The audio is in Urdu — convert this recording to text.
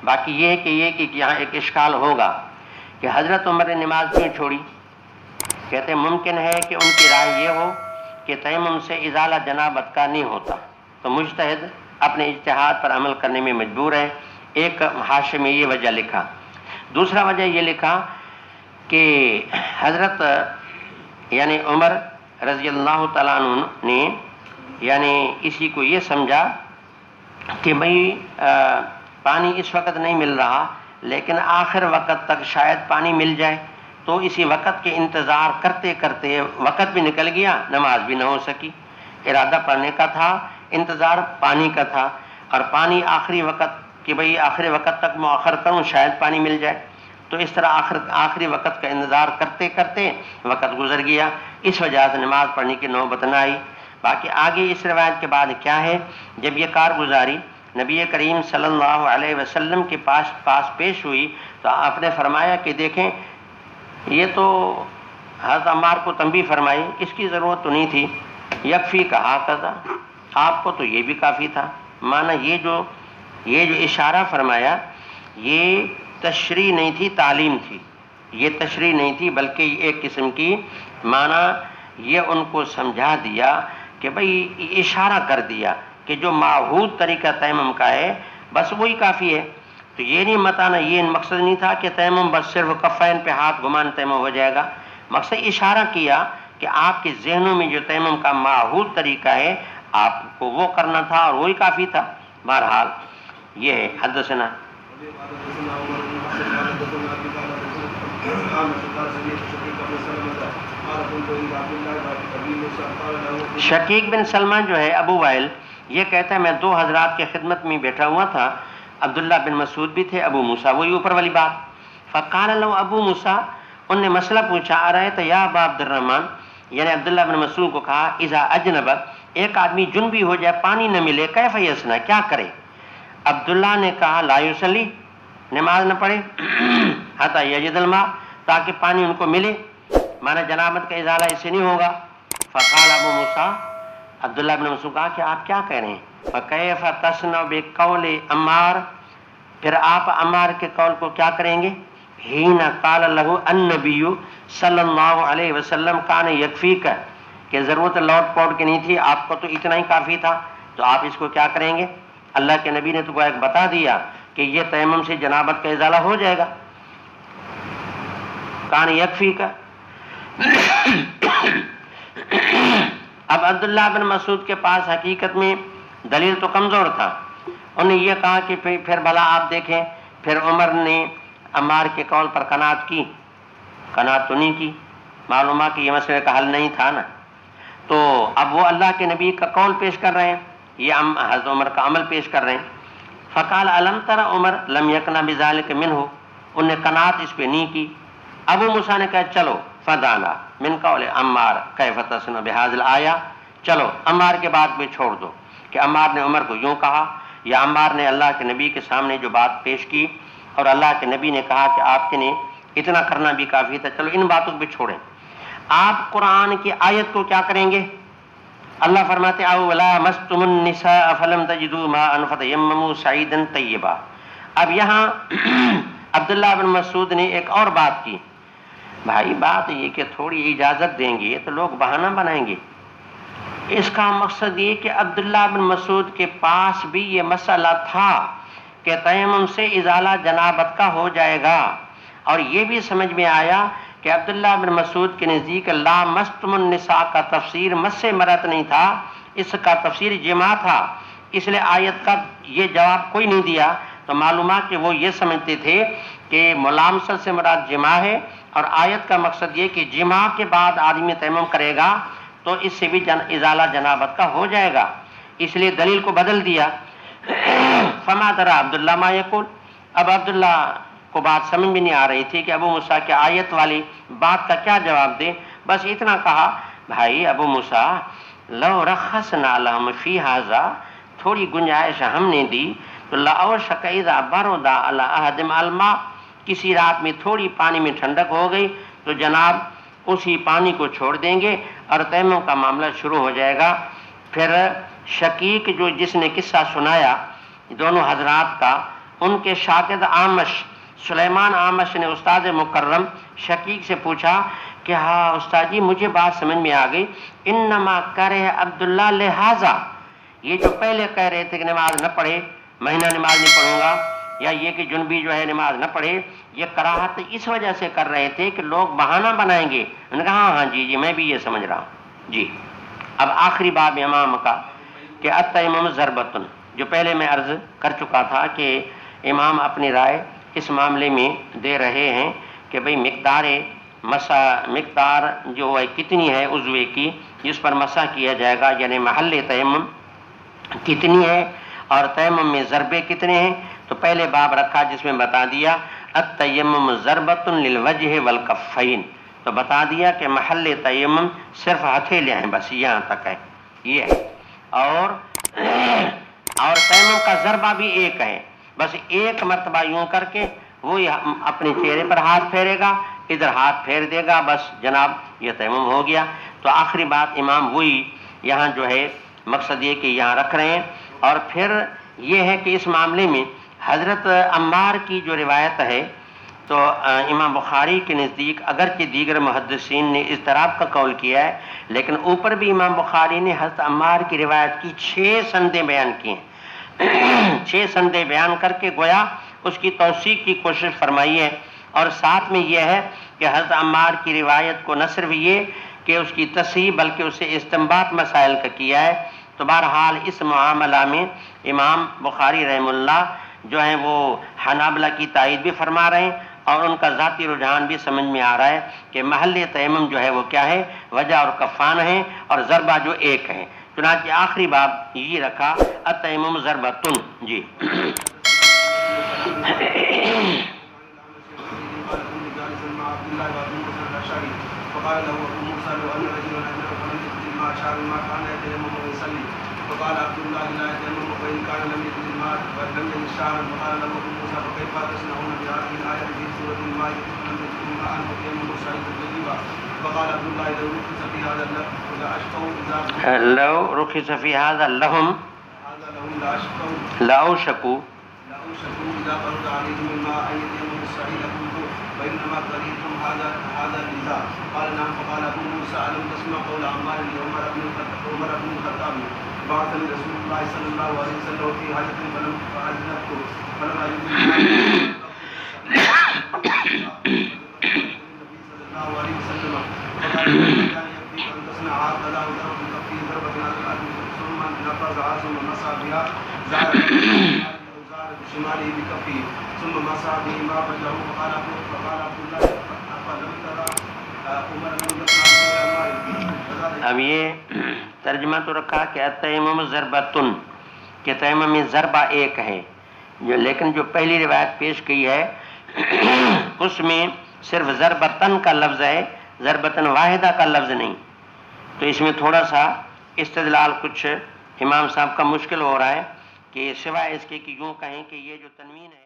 باقی یہ ہے کہ یہاں ایک اشکال ہوگا کہ حضرت عمر نے نماز کیوں چھوڑی؟ کہتے ہیں ممکن ہے کہ ان کی رائے یہ ہو کہ تیمم سے ازالہ جنابت کا نہیں ہوتا، تو مجتہد اپنے اجتہاد پر عمل کرنے میں مجبور ہے۔ ایک حاشیے میں یہ وجہ لکھا۔ دوسرا وجہ یہ لکھا کہ حضرت یعنی عمر رضی اللہ تعالیٰ عنہ نے یعنی اسی کو یہ سمجھا کہ بھئی پانی اس وقت نہیں مل رہا لیکن آخر وقت تک شاید پانی مل جائے، تو اسی وقت کے انتظار کرتے کرتے وقت بھی نکل گیا، نماز بھی نہ ہو سکی۔ ارادہ پڑھنے کا تھا، انتظار پانی کا تھا، اور پانی آخری وقت کہ بھئی آخری وقت تک مؤخر کروں شاید پانی مل جائے، تو اس طرح آخری وقت کا انتظار کرتے کرتے وقت گزر گیا، اس وجہ سے نماز پڑھنے کی نوبت نہ آئی۔ باقی آگے اس روایت کے بعد کیا ہے، جب یہ کارگزاری نبی کریم صلی اللہ علیہ وسلم کے پاس پیش ہوئی تو آپ نے فرمایا کہ دیکھیں یہ تو حضرت عمار کو تنبیہ فرمائی، اس کی ضرورت تو نہیں تھی، یکفی کہا کذا، آپ کو تو یہ بھی کافی تھا۔ مانا یہ جو اشارہ فرمایا یہ تشریح نہیں تھی، تعلیم تھی، یہ تشریح نہیں تھی بلکہ ایک قسم کی مانا یہ ان کو سمجھا دیا کہ بھئی اشارہ کر دیا کہ جو معہود طریقہ تیمم کا ہے بس وہی کافی ہے۔ تو یہ نہیں بتانا، یہ مقصد نہیں تھا کہ تیمم بس صرف کفین پہ ہاتھ گمان تیمم ہو جائے گا، مقصد اشارہ کیا کہ آپ کے ذہنوں میں جو تیمم کا معہود طریقہ ہے آپ کو وہ کرنا تھا اور وہی کافی تھا۔ بہرحال یہ ہے۔ حدثنا شقیق بن سلمہ جو ہے ابو وائل یہ کہتا ہے میں دو حضرات کے خدمت میں بیٹھا ہوا تھا، عبداللہ بن مسعود بھی تھے، ابو موسیٰ، وہی اوپر والی بات۔ فقال له ابو موسیٰ، ان نے مسئلہ پوچھا، ارأیت یا ابا عبد الرحمن، یعنی عبداللہ بن مسعود کو کہا، اذا اجنب، ایک آدمی جنبی ہو جائے پانی نہ ملے، کیف یصنع، کیا کرے؟ عبداللہ نے کہا لا یصلی، نماز نہ پڑھے، حتی یجد الماء، تاکہ پانی ان کو ملے، مانا جنابت کا ازالہ اس سے نہیں ہوگا۔ فقال ابو موسیٰ، عبداللہ بن مسعود کہا کہ آپ کیا کہہ رہے ہیں؟ فکیف تصنع بقول عمار، پھر آپ عمار کے قول کو کیا کریں گے؟ حین قال له النبی صلی اللہ علیہ وسلم کان یکفیک، کہ ضرورت لوٹ پوٹ کی نہیں تھی، آپ کو تو اتنا ہی کافی تھا، تو آپ اس کو کیا کریں گے؟ اللہ کے نبی نے تو کو ایک بتا دیا کہ یہ تیمم سے جنابت کا ازالہ ہو جائے گا، کان یکفیک۔ اب عبداللہ بن مسعود کے پاس حقیقت میں دلیل تو کمزور تھا، انہوں نے یہ کہا کہ پھر بھلا آپ دیکھیں، پھر عمر نے عمار کے قول پر قناعت کی؟ قناعت تو نہیں کی، معلوم ہے کہ یہ مسئلے کا حل نہیں تھا نا۔ تو اب وہ اللہ کے نبی کا قول پیش کر رہے ہیں، یہ حضرت عمر کا عمل پیش کر رہے ہیں۔ فقال الم تر عمر لم یقنع بذلک منہ، انہوں نے قناعت اس پہ نہیں کی۔ ابو موسیٰ نے کہا چلو فدانا من قول عمار کیف تصنع بہذا الآیہ، چلو عمار کے بات پہ چھوڑ دو کہ عمار نے عمر کو یوں کہا، یا عمار نے اللہ کے نبی کے سامنے جو بات پیش کی اور اللہ کے نبی نے کہا کہ آپ کے نے اتنا کرنا بھی کافی تھا، چلو ان باتوں پہ چھوڑیں۔ آپ قرآن کی آیت کو کیا کریں گے؟ اللہ فرماتے او لا مستم النساء فلم تجدوا ماء فتیمموا صعیدا طیبا۔ اب یہاں عبداللہ بن مسعود نے ایک اور بات کی، بھائی بات یہ کہ تھوڑی اجازت دیں گے تو لوگ بہانہ بنائیں گے۔ اس کا مقصد یہ کہ عبداللہ بن مسعود کے پاس بھی یہ مسئلہ تھا کہ تیمم سے ازالہ جنابت کا ہو جائے گا، اور یہ بھی سمجھ میں آیا کہ عبداللہ بن مسعود کے نزدیک لا مستم النساء کا تفسیر مس مرت نہیں تھا، اس کا تفسیر جماع تھا، اس لیے آیت کا یہ جواب کوئی نہیں دیا۔ تو معلومات کہ وہ یہ سمجھتے تھے کہ ملامست سے مراد جماع ہے، اور آیت کا مقصد یہ کہ جماع کے بعد آدمی تیمم کرے گا تو اس سے بھی ازالہ جنابت کا ہو جائے گا، اس لیے دلیل کو بدل دیا۔ فما درا عبداللہ ما یقول، اب عبداللہ کو بات سمجھ بھی نہیں آ رہی تھی کہ ابو موسیٰ کے آیت والی بات کا کیا جواب دے، بس اتنا کہا بھائی ابو موسیٰ لو رخصنا لهم فی ھذا، تھوڑی گنجائش ہم نے دی تو لاوشک اذا بردا علی احدهم الماء، کسی رات میں تھوڑی پانی میں ٹھنڈک ہو گئی تو جناب اسی پانی کو چھوڑ دیں گے اور تیمم کا معاملہ شروع ہو جائے گا۔ پھر شقیق جو جس نے قصہ سنایا دونوں حضرات کا، ان کے شاگرد آمش سلیمان آمش نے استاد مکرم شقیق سے پوچھا کہ ہاں استاد جی مجھے بات سمجھ میں آ گئی، انما کرے عبداللہ لہذا، یہ جو پہلے کہہ رہے تھے کہ نماز نہ پڑھے، مہینہ نماز نہیں پڑھوں گا، یا یہ کہ جنبی جو ہے نماز نہ پڑھے، یہ کراہت اس وجہ سے کر رہے تھے کہ لوگ بہانہ بنائیں گے. انہوں نے کہا ہاں جی میں بھی یہ سمجھ رہا ہوں جی. اب آخری باب امام کا کہ التیمم ضربۃ، جو پہلے میں عرض کر چکا تھا کہ امام اپنی رائے اس معاملے میں دے رہے ہیں کہ بھئی مقدار جو ہے کتنی ہے عضوے کی جس پر مسح کیا جائے گا، یعنی محل تیمم کتنی ہے اور تیمم میں ضربے کتنے ہیں. تو پہلے باب رکھا جس میں بتا دیا التیمم ضربۃ للوجہ والکفین، تو بتا دیا کہ محل تیمم صرف ہتھیلے ہیں، بس یہاں تک ہے یہ ہے. اور تیمم کا ضربہ بھی ایک ہے، بس ایک مرتبہ یوں کر کے وہ اپنے چہرے پر ہاتھ پھیرے گا، ادھر ہاتھ پھیر دے گا، بس جناب یہ تیمم ہو گیا. تو آخری بات امام وہی یہاں جو ہے مقصد یہ کہ یہاں رکھ رہے ہیں. اور پھر یہ ہے کہ اس معاملے میں حضرت عمار کی جو روایت ہے تو امام بخاری کے نزدیک اگرچہ دیگر محدثین نے اضطراب کا قول کیا ہے، لیکن اوپر بھی امام بخاری نے حضرت عمار کی روایت کی 6 سندیں بیان کی ہیں. 6 سندیں بیان کر کے گویا اس کی توثیق کی کوشش فرمائی ہے. اور ساتھ میں یہ ہے کہ حضرت عمار کی روایت کو نہ صرف یہ کہ اس کی تصحیح بلکہ اسے استنباط مسائل کا کیا ہے. تو بہرحال اس معاملہ میں امام بخاری رحم اللہ جو ہیں وہ حنابلہ کی تائید بھی فرما رہے ہیں، اور ان کا ذاتی رجحان بھی سمجھ میں آ رہا ہے کہ محل تیمم جو ہے وہ کیا ہے، وجہ اور کفان ہے، اور ضربہ جو ایک ہے. چنانچہ آخری باب یہ رکھا التیمم ضربۃ. جی فقال له ابو موسى لو ان رجلا لم يجد الماء شار ما كان يتيمم ويصلي. فقال عبد الله لا يتيمم وان كان لم يجد الماء ولم يجد شارا. فقال له ابو موسى فكيف تصنعون بهذه الايه في سوره الماء لم يجد الماء وتيمموا صعيدا طيبا. فقال عبد الله لو رخص في هذا لو رخص في هذا لهم لاوشكوا اذا فرض عليهم الماء ان يتيمموا الصعيد كله وانما كرهتم هذا النزاع. قال نعم. فقال ابو موسى الم تسمع قول عمار عمر بن الخطاب بعثني رسول الله صلى الله عليه وسلم في حاجه فلم اجد النبي صلى الله عليه وسلم فقال كان يكفي ان تصنع هكذا وضرب في ضربه ثم نفذها ثم مسح بها زار بشماله بكفه ثم مسح بهما وجهه. فقال عبد الله افلم ترى عمر بن الخطاب. اب یہ ترجمہ تو رکھا کہ التیمم ضربۃ، کہ تیمم میں ضربہ ایک ہے، لیکن جو پہلی روایت پیش کی ہے اس میں صرف ضربتن کا لفظ ہے، ضربتن واحدہ کا لفظ نہیں. تو اس میں تھوڑا سا استدلال کچھ امام صاحب کا مشکل ہو رہا ہے کہ سوائے اس کے کہ یوں کہیں کہ یہ جو تنوین ہے